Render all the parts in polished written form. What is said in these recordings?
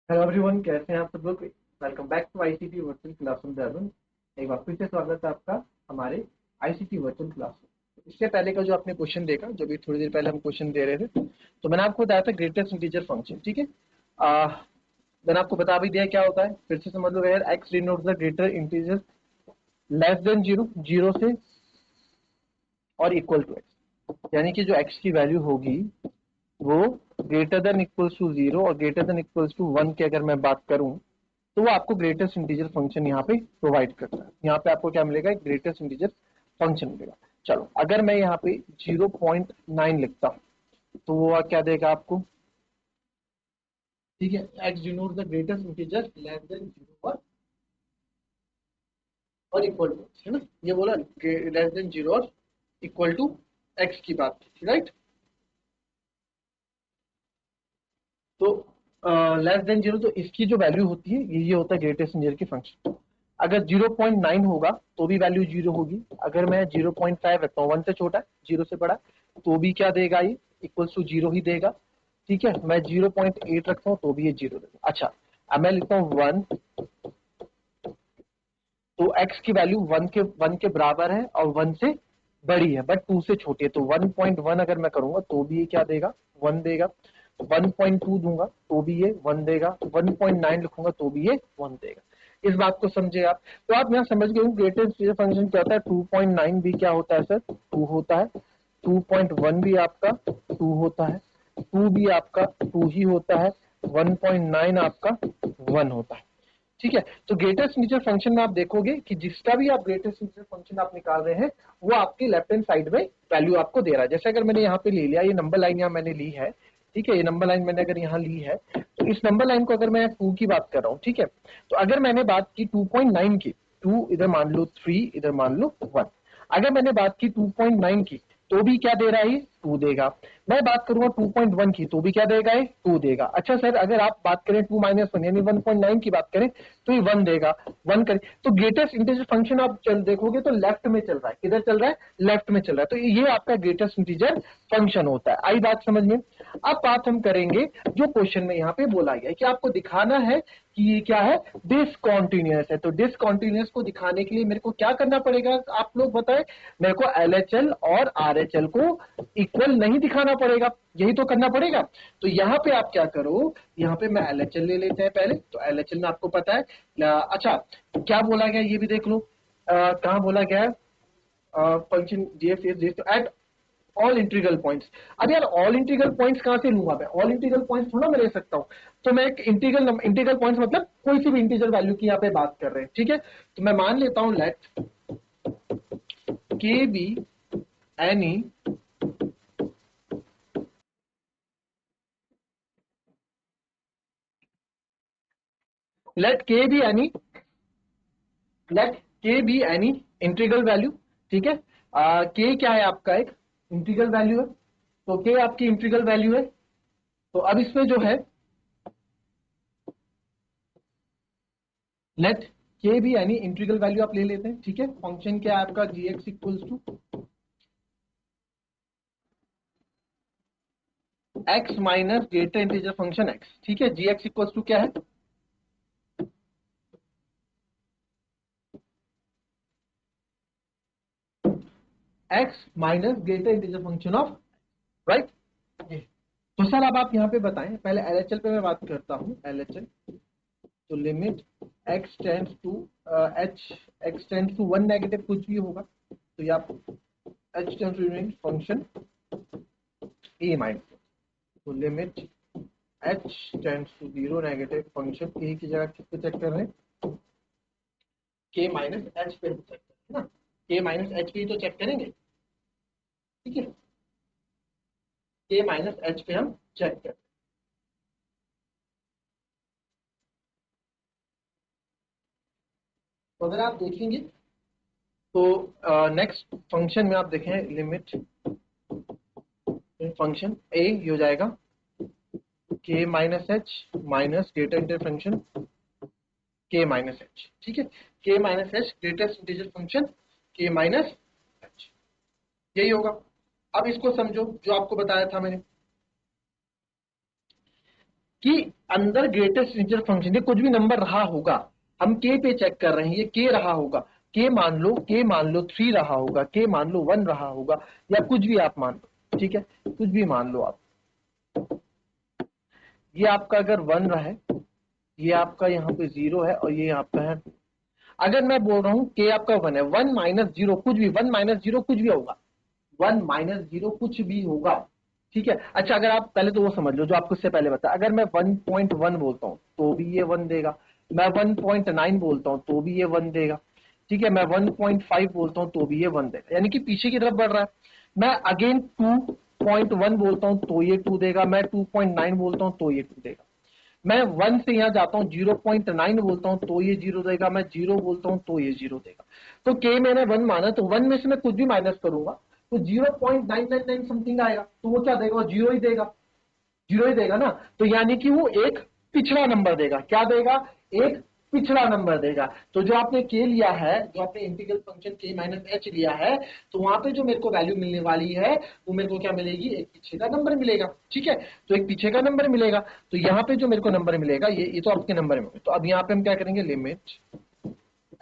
Hello everyone, कैसे हैं आप सब लोग। Welcome back to ICT virtual classroom Dehradun. एक बार फिर से स्वागत है आपका हमारे आईसीटी वर्चुअल क्लासरूम। इससे पहले का जो आपने क्वेश्चन देखा, जो भी थोड़ी देर पहले हम क्वेश्चन दे रहे थे, तो मैंने आपको बताया था ग्रेटेस्ट इंटीजर फंक्शन। ठीक है, मैंने आपको बता भी दिया क्या होता है, फिर से समझ लो यार। X denotes the greater integer less than zero, zero से और इक्वल टू एक्स, यानी कि जो एक्स की वैल्यू होगी वो greater than equals to zero और greater than equals to one की अगर मैं बात करूं, तो वो आपको ग्रेटेस्ट इंटीजर फंक्शन यहाँ पे प्रोवाइड करता है। यहाँ पे आपको क्या मिलेगा, एक ग्रेटेस्ट इंटीजर फंक्शन मिलेगा। चलो, अगर मैं यहाँ पे 0.9 लिखता हूँ तो वो क्या देगा आपको। ठीक है, x denote the greatest integer less than zero और इक्वल टू, है ना। ये बोला लेस देन जीरो और इक्वल टू एक्स की बात थी, राइट। तो लेस देन जीरो, तो इसकी जो वैल्यू होती है ये होता है ग्रेटेस्ट इंटीजर की फंक्शन। अगर 0.9 होगा तो भी वैल्यू जीरो होगी। अगर मैं 0.5 रखता हूँ, वन से छोटा है जीरो से बड़ा, तो भी क्या देगा, ये इक्वल टू जीरो ही देगा। ठीक है, मैं 0.8 रखता हूँ तो भी ये जीरो देगा। अच्छा, अब मैं लिखता हूँ वन, तो एक्स की वैल्यू वन के बराबर है और वन से बड़ी है बट टू से छोटी है, तो 1.1 अगर मैं करूंगा तो भी ये क्या देगा, वन देगा। 1.2 दूंगा तो भी ये वन देगा। 1.9 लिखूंगा तो भी ये वन देगा। इस बात को समझे आप। तो आप यहाँ समझ गए ग्रेटेस्ट फंक्शन क्या होता है। 2.9 भी क्या होता है सर, टू होता है। 2.1 भी आपका टू होता है। टू भी आपका टू ही होता है। 1.9 आपका वन होता है। ठीक है, तो ग्रेटेस्ट इंटीजर फंक्शन में आप देखोगे कि जिसका भी आप ग्रेटेस्ट इंटीजर फंक्शन आप निकाल रहे हैं, वो आपके लेफ्ट हैंड साइड में वैल्यू आपको दे रहा है। जैसे अगर मैंने यहाँ पे ले लिया, ये नंबर लाइन यहाँ मैंने ली है। ठीक है, ये नंबर लाइन मैंने अगर यहाँ ली है, तो इस नंबर लाइन को अगर मैं टू की बात कर रहा हूँ, ठीक है, तो अगर मैंने बात की 2.9 की, टू इधर मान लो, थ्री इधर मान लो, वन। अगर मैंने बात की 2.9 की, तो भी क्या दे रहा है, टू देगा। मैं बात करूंगा 2.1 की, तो भी क्या देगा, ये टू देगा। अच्छा सर, अगर आप बात करें 2 माइनस वन यानी 1.9 की बात करें, तो ये वन देगा। वन करें तो ग्रेटेस्ट इंटीजर फंक्शन आप देखोगे तो लेफ्ट में चल रहा है। किधर चल रहा है, लेफ्ट में चल रहा है। तो ये आपका ग्रेटेस्ट इंटीजर फंक्शन होता है। आई बात समझ में। अब बात हम करेंगे जो क्वेश्चन में यहाँ पे बोला गया है कि आपको दिखाना है कि ये क्या है, डिसकॉन्टिन्यूअस है। तो डिसकॉन्टिन्यूअस को दिखाने के लिए मेरे को क्या करना पड़ेगा, आप लोग बताएं। मेरे को एलएचएल और आरएचएल को इक्वल नहीं दिखाना पड़ेगा, यही तो करना पड़ेगा। तो यहाँ पे आप क्या करो, यहाँ पे मैं एलएचएल ले लेते हैं पहले। तो एलएचएल में आपको पता है अच्छा क्या बोला गया ये भी देख लो। कहाँ बोला गया है, function GF is at all integral points. अब यार ऑल इंटीग्रल पॉइंट्स कहां से लूंगा मैं, ऑल इंटीग्रल पॉइंट्स थोड़ा मैं ले सकता हूं। तो मैं एक इंटीग्रल पॉइंट्स मतलब कोई सी भी इंटीजर वैल्यू की यहाँ पे बात कर रहे हैं। ठीक है, तो मैं मान लेता हूं लेट के बी एनी, लेट के बी एनी, लेट के बी एनी इंटीग्रल वैल्यू। ठीक है, के क्या है आपका, एक इंटीग्रल वैल्यू है। तो के आपकी इंटीग्रल वैल्यू है। तो अब इसमें जो है लेट के भी यानी इंटीग्रल वैल्यू आप ले लेते हैं। ठीक है, फंक्शन क्या है आपका, g x equals to x minus greater integer function x. ठीक है, जी एक्स इक्वल्स टू क्या है, x minus greater integer function of, right. तो सर अब आप यहाँ पे बताएं, पहले एलएचएल पे मैं बात करता हूँ। एलएचएल तो limit x tends to h, x tends to one negative कुछ भी होगा, तो ये आप h tends to function a minus, तो limit h tends to zero negative function a की जगह किस पे चेक कर रहे हैं, के माइनस एच पे चेक करें, है ना। के माइनस एच पे तो चेक करेंगे। ठीक है, के माइनस एच पे हम चेक करें। तो अगर आप देखेंगे तो नेक्स्ट फंक्शन में आप देखें, लिमिट फंक्शन ए हो जाएगा के minus H minus greater inter function के माइनस एच। ठीक है, के minus H greatest integer function के माइनस एच, यही होगा। अब इसको समझो जो आपको बताया था मैंने। कि अंदर ग्रेटेस्ट इंटीजर फंक्शन, कुछ भी नंबर रहा होगा, हम के पे चेक कर रहे हैं, ये के रहा होगा, के मान लो 3 रहा होगा, के मान लो 1 रहा होगा, या कुछ भी आप मान लो, ठीक है, कुछ भी मान लो आप। ये आपका अगर 1 रहा है, ये आपका यहाँ पे 0 है, और ये आपका है, अगर मैं बोल रहा हूँ के आपका 1 है, 1 माइनस 0 कुछ भी, 1 माइनस 0 कुछ भी होगा, 1 माइनस 0 कुछ भी होगा, ठीक है। अच्छा, अगर आप पहले तो वो समझ लो जो आपको इससे पहले बताया, अगर मैं 1.1 बोलता हूँ तो भी ये 1 देगा, मैं 1.9 बोलता हूँ तो भी ये 1 देगा, ठीक है, मैं 1.5 बोलता हूँ तो भी ये 1 देगा, यानी कि पीछे की तरफ बढ़ रहा है। मैं अगेन 2.1 बोलता हूँ तो ये 2 देगा, मैं 2.9 बोलता हूँ तो ये 2 देगा, मैं 1 से यहां जाता हूं 0.9 बोलता हूं तो ये 0 देगा, मैं 0 बोलता हूं तो ये 0 देगा। तो के मैंने 1 माना, तो 1 में से मैं कुछ भी माइनस करूंगा तो 0.999 समथिंग आएगा, तो वो क्या देगा, वो 0 ही देगा, 0 ही देगा ना। तो यानी कि वो एक पिछड़ा नंबर देगा, क्या देगा, एक पिछड़ा नंबर देगा। तो जो आपने के लिया है, जो आपने इंटीग्रल फंक्शन के माइनस एच लिया है, तो वहां पे जो मेरे को वैल्यू मिलने वाली है, वो मेरे को क्या मिलेगी, एक पीछे का नंबर मिलेगा, ठीक है। तो एक पीछे का नंबर मिलेगा, तो यहाँ पे जो मेरे को नंबर मिलेगा, ये तो आपके नंबर में, तो अब यहाँ पे हम क्या करेंगे, लिमिट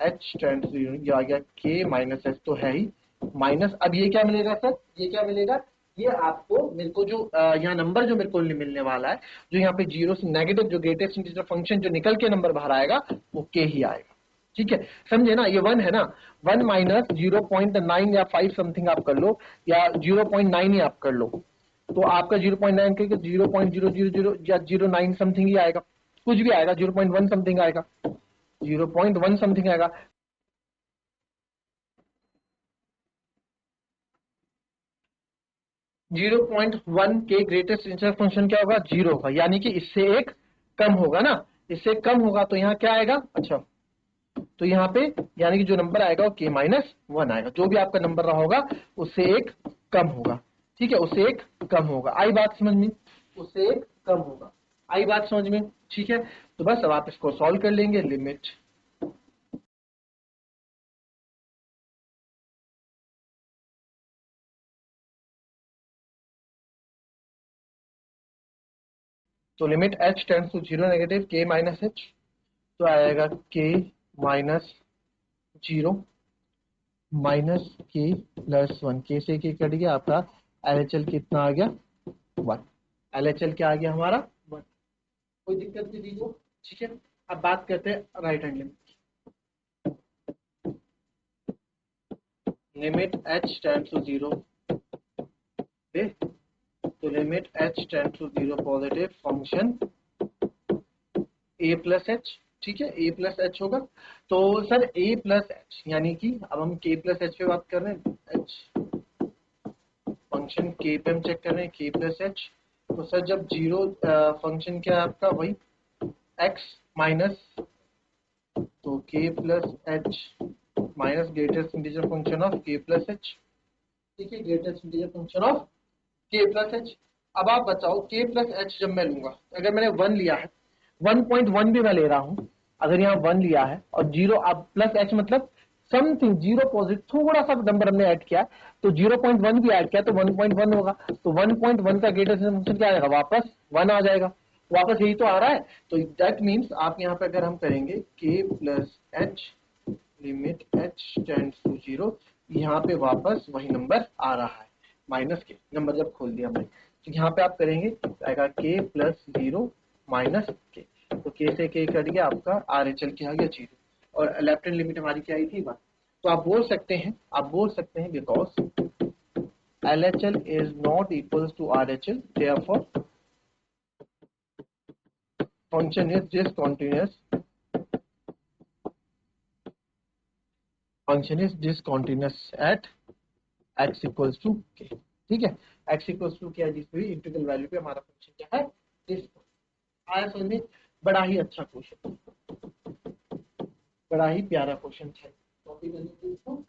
एच टेंड टू 0, ये आ गया के माइनस एच तो है ही, माइनस, अब ये क्या मिलेगा सर, ये क्या मिलेगा, ये आपको मेरे को जो यहाँ नंबर जो मेरे को मिलने वाला है, जो यहाँ पे 0 से नेगेटिव जो ग्रेटेस्ट इंटीजर फंक्शन जो निकल के नंबर बाहर आएगा, वो के ही आएगा, ठीक है। समझे ना, ये 1 है ना, 1 माइनस 0.9 या 5 समथिंग आप कर लो, या 0.9 ही आप कर लो, तो आपका 0.9 के 0.000 या 0.9 समथिंग ही आएगा, कुछ भी आएगा, 0.1 समथिंग आएगा, 0.1 समथिंग आएगा। 0.1 के ग्रेटेस्ट इंटीजर फंक्शन क्या होगा, 0 होगा, यानी कि इससे एक कम होगा ना, इससे कम होगा, तो यहाँ क्या आएगा, अच्छा, तो यहाँ पे यानी कि जो नंबर आएगा वो के माइनस 1 आएगा, जो भी आपका नंबर रहा होगा उससे एक कम होगा, ठीक है, उससे एक कम होगा। आई बात समझ में, उससे एक कम होगा, आई बात समझ में, ठीक है। तो बस अब आप इसको सॉल्व कर लेंगे, लिमिट, तो limit h tends to 0 negative k minus h, तो आएगा के माइनस 0 माइनस के प्लस 1, के से के कट गया, आपका एलएचएल कितना आ गया, 1, एलएचएल क्या आ गया हमारा, 1, कोई दिक्कत नहीं दी को, ठीक है। अब बात करते हैं right hand limit, limit h tends to 0 पे, तो limit h tends to 0 positive function a plus h, ठीक है, ए प्लस एच होगा। तो सर ए प्लस एच यानी कि अब हम के प्लस एच पे बात कर रहे हैं, एच फंक्शन के पे हम चेक कर रहे हैं, के प्लस एच, तो सर जब 0 फंक्शन क्या है आपका, वही एक्स माइनस, तो के plus H minus greatest integer function of के प्लस एच, ठीक है, ग्रेटेस्ट इंटीजर फंक्शन ऑफ के प्लस एच। अब आप बताओ के प्लस एच जब मैं लूंगा, अगर मैंने 1 लिया है, 1.1 भी मैं ले रहा हूं, अगर यहाँ 1 लिया है और 0 अब प्लस एच मतलब समथिंग 0 पॉजिटिव थोड़ा सा नंबर हमने ऐड किया, तो 0.1 भी ऐड किया तो 1.1 होगा, तो 1.1 का ग्रेटेस्ट फंक्शन क्या आएगा, वापस 1 आ जाएगा, वापस यही तो आ रहा है। तो दैट मीन्स आप यहाँ पे अगर हम करेंगे k plus h limit h tends to 0, यहाँ पे वापस वही नंबर आ रहा है, माइनस के नंबर जब खोल दिया हमने, तो यहाँ पे आप करेंगे तो आएगा के प्लस 0 माइनस के, तो के से के कट गया, आपका आर एच एल क्या आ गया 0, और लेफ्ट हैंड लिमिट हमारी क्या आई थी 1। तो आप बोल सकते हैं, because L H L is not equals to R H L, therefore function is discontinuous, function is discontinuous at x equals to k, ठीक है, x इक्वल्स टू क्या है, जिस भी इंटीग्रल वैल्यू पे हमारा फंक्शन क्या है, दिस आया समझ में। बड़ा ही अच्छा क्वेश्चन, बड़ा ही प्यारा क्वेश्चन था, कॉपी करने के इसको।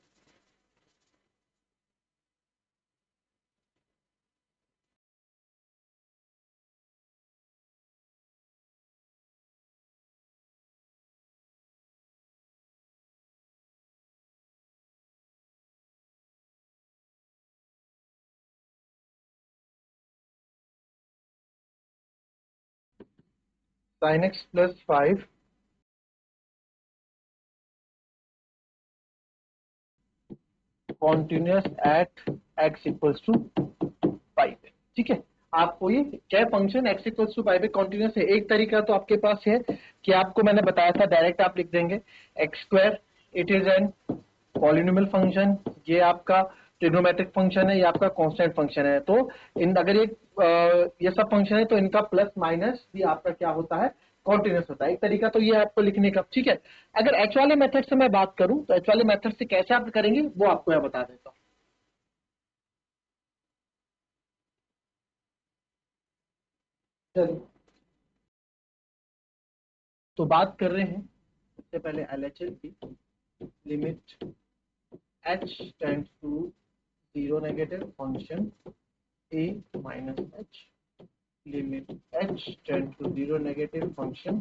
sin x प्लस 5 continuous at x equals to pi पे। ठीक है, आपको ये क्या function x equals to pi पे कॉन्टिन्यूस है। एक तरीका तो आपके पास है कि आपको मैंने बताया था डायरेक्ट आप लिख देंगे x square, it is an polynomial function, ये आपका ट्रिग्नोमेट्रिक फंक्शन है, ये आपका कांस्टेंट फंक्शन है। तो इन अगर ये सब फंक्शन है तो इनका प्लस माइनस भी आपका क्या होता है, कॉन्टिन्यूस होता है। एक तरीका तो ये आपको लिखने का। ठीक है, अगर एच वाले मेथड से मैं बात करूं तो एच वाले मेथड से कैसे आप करेंगे वो आपको मैं बता देता हूं। चलिए, तो बात कर रहे हैं सबसे पहले एलएचएल की। Limit h tends to zero negative function a minus h, limit h tends to zero negative function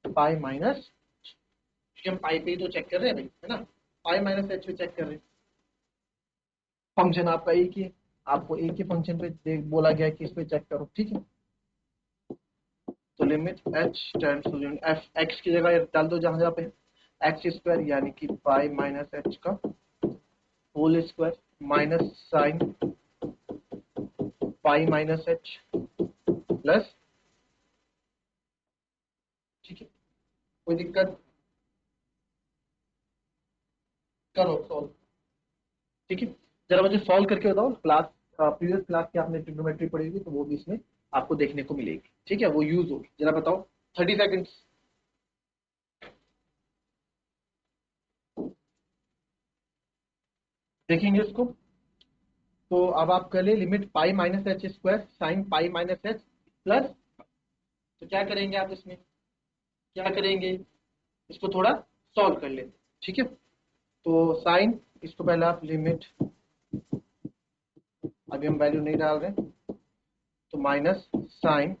pi minus, हम पाई पे ही तो चेक कर रहे हैं भाई, है ना, पाई माइनस h पे चेक कर रहे हैं। फंक्शन आपका एक ही है, आपको एक ही फंक्शन पे देख बोला गया है कि इस पे चेक करो। ठीक है, तो limit h tends to f x की जगह डाल दो जहां जहां पे एक्स स्क्वायर यानी कि पाई माइनस h का whole square minus sine pi minus h plus. ठीक है, कोई दिक्कत, करो सॉल्व। ठीक है, जरा मुझे सॉल्व करके बताओ। क्लास प्रीवियस क्लास की आपने ट्रिग्नोमेट्री पढ़ी होगी तो वो भी इसमें आपको देखने को मिलेगी। ठीक है, वो यूज होगी, जरा बताओ 30 सेकेंड्स। देखेंगे इसको। तो अब आप कर ले limit pi minus H square sine pi minus H plus. तो क्या करेंगे आप इसमें, क्या करेंगे, इसको थोड़ा सॉल्व कर लेते। ठीक है, तो साइन, इसको पहले आप लिमिट, अभी हम वैल्यू नहीं डाल रहे, तो minus sine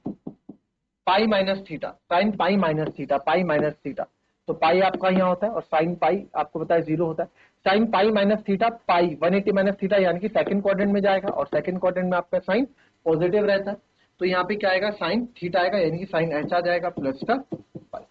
pi minus theta, sign pi minus theta, pi minus theta. तो पाई आपका यहाँ होता है और साइन पाई आपको पता है जीरो होता है। Sign pi minus theta pi 180 minus theta यानी कि सेकंड क्वाड्रेंट में जाएगा और सेकंड क्वाड्रेंट में आपका साइन पॉजिटिव रहता है। तो यहाँ पे क्या आएगा, साइन थीटा आएगा यानी कि साइन एच आ जाएगा प्लस का पाई।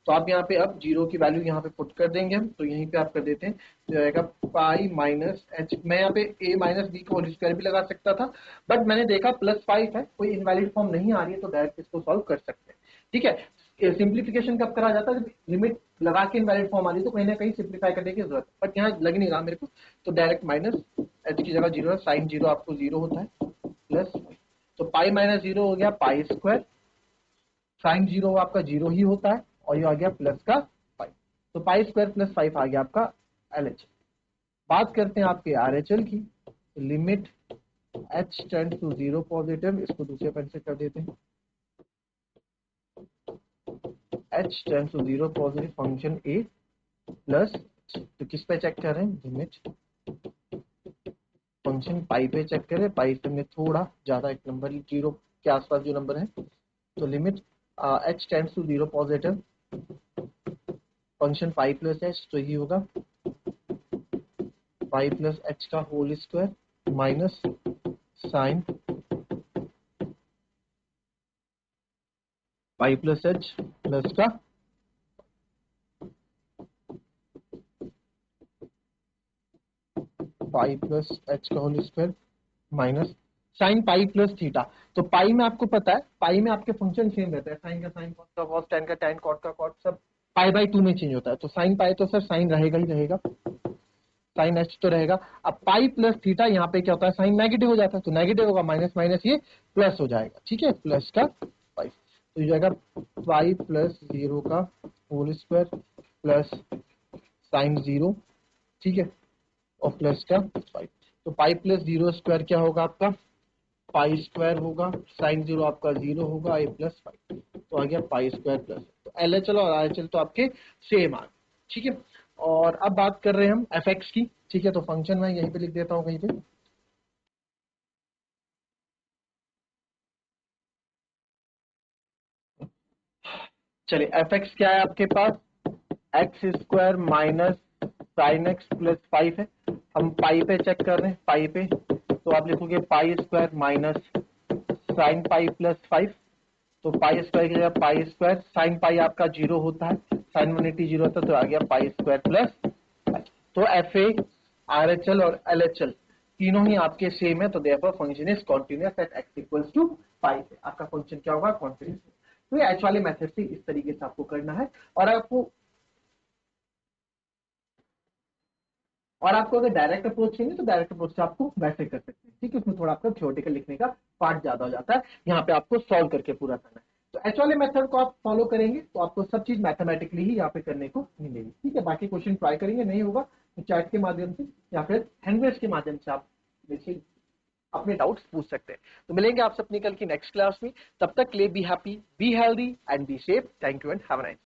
तो आप यहाँ पे अब जीरो की वैल्यू यहाँ पे पुट कर देंगे हम, तो यहीं पे आप कर देते हैं, तो आएगा पाई माइनस एच। मैं यहाँ पे a माइनस बी का होल स्क्वायर भी लगा सकता था, बट मैंने देखा प्लस 5 है, कोई इनवैलिड फॉर्म नहीं आ रही है, तो डायरेक्ट इसको सॉल्व कर सकते हैं। ठीक है, सिंप्लीफिकेशन कब करा जाता है, जब लिमिट लगा के इनवैलिड फॉर्म आ रही है तो कहीं ना कहीं सिंप्लीफाई करने की जरूरत है, बट यहाँ लग नहीं रहा मेरे को। तो डायरेक्ट माइनस एच की जगह जीरो है, साइन जीरो आपको जीरो होता है प्लस, तो पाई माइनस जीरो हो गया पाई स्क्वायर, साइन जीरो आपका जीरो ही होता है और ये आ गया प्लस का पाई। तो पाई स्क्वायर प्लस 5 आ गया आपका एलएच। बात करते हैं आपके आरएचएल की। Limit h tend to zero positive, इसको दूसरे पेन से कर देते हैं, h tend to zero positive function a plus. तो किस पे चेक कर रहे हैं, लिमिट फंक्शन पाई पे चेक करें, पाई से में थोड़ा ज्यादा एक नंबर जीरो के आसपास जो नंबर है। तो limit h tends to zero positive function pi plus h, तो ये होगा पाई प्लस एच का whole square minus sine pi plus h plus का पाई प्लस एच का whole square minus sine pi plus theta. तो pi में आपको पता है, पाई में आपके फंक्शन सेम रहता है, साइन का साइन, कॉस का कॉस, टेन का टेन, कॉट का कॉट, सब पाई बाई टू में चेंज होता है। तो साइन पाई तो सर साइन रहेगा ही रहेगा, साइन एच तो रहेगा। अब पाई प्लस थीटा यहाँ पे क्या होता है, साइन नेगेटिव हो जाता है, तो नेगेटिव होगा माइनस माइनस ये प्लस हो जाएगा। ठीक है, प्लस का पाई, तो ये जाएगा पाई प्लस जीरो का whole square plus sine zero. ठीक है, और प्लस का पाई, तो पाई प्लस जीरो स्क्वायर क्या होगा आपका, पाई स्क्वायर होगा, साइन जीरो आपका जीरो होगा, ए प्लस पाई, तो आ गया पाई स्क्वायर प्लस। तो एलएचएल और आरएचएल तो आपके सेम आ गए। ठीक है, और अब बात कर रहे हैं हम एफ एक्स की। ठीक है, तो फंक्शन मैं यहीं पे लिख देता हूँ कहीं पे, चलिए एफ एक्स क्या है आपके पास, x square minus sine x plus 5 है। हम पाई पे चेक कर रहे हैं, पाई पे, तो आप लिखोगे pi square minus sine pi plus 5 तो पाई स्क्वायर की जगह पाई स्क्वायर, साइन पाई आपका 0 होता है, साइन 180 0 होता है, तो आ गया पाई स्क्वायर प्लस पाई। तो f a, R H L और एल एच एल तीनों ही आपके सेम है, तो therefore function is continuous at x equals to pi पे। आपका फंक्शन क्या होगा, कॉन्टिन्यूअस। तो ये एच वाले मेथड से इस तरीके से आपको करना है। और आपको अगर डायरेक्ट अप्रोच चाहिए तो डायरेक्ट अप्रोच से आपको वैसे कर सकते हैं, ठीक है। उसमें थोड़ा आपका थ्योरेटिकल लिखने का पार्ट ज्यादा हो जाता है, यहाँ पे आपको सॉल्व करके पूरा करना है। तो एच वाले मेथड को आप फॉलो करेंगे तो आपको सब चीज मैथमेटिकली ही यहाँ पे करने को मिलेगी, ठीक है। बाकी क्वेश्चन ट्राई करेंगे, नहीं होगा तो चैट के माध्यम से या फिर हैंडवेज के माध्यम से आप जैसे अपने डाउट्स पूछ सकते हैं। तो मिलेंगे आपसे अपनी कल की नेक्स्ट क्लास में, तब तक के लिए be happy, be healthy and be safe. Thank you and have a nice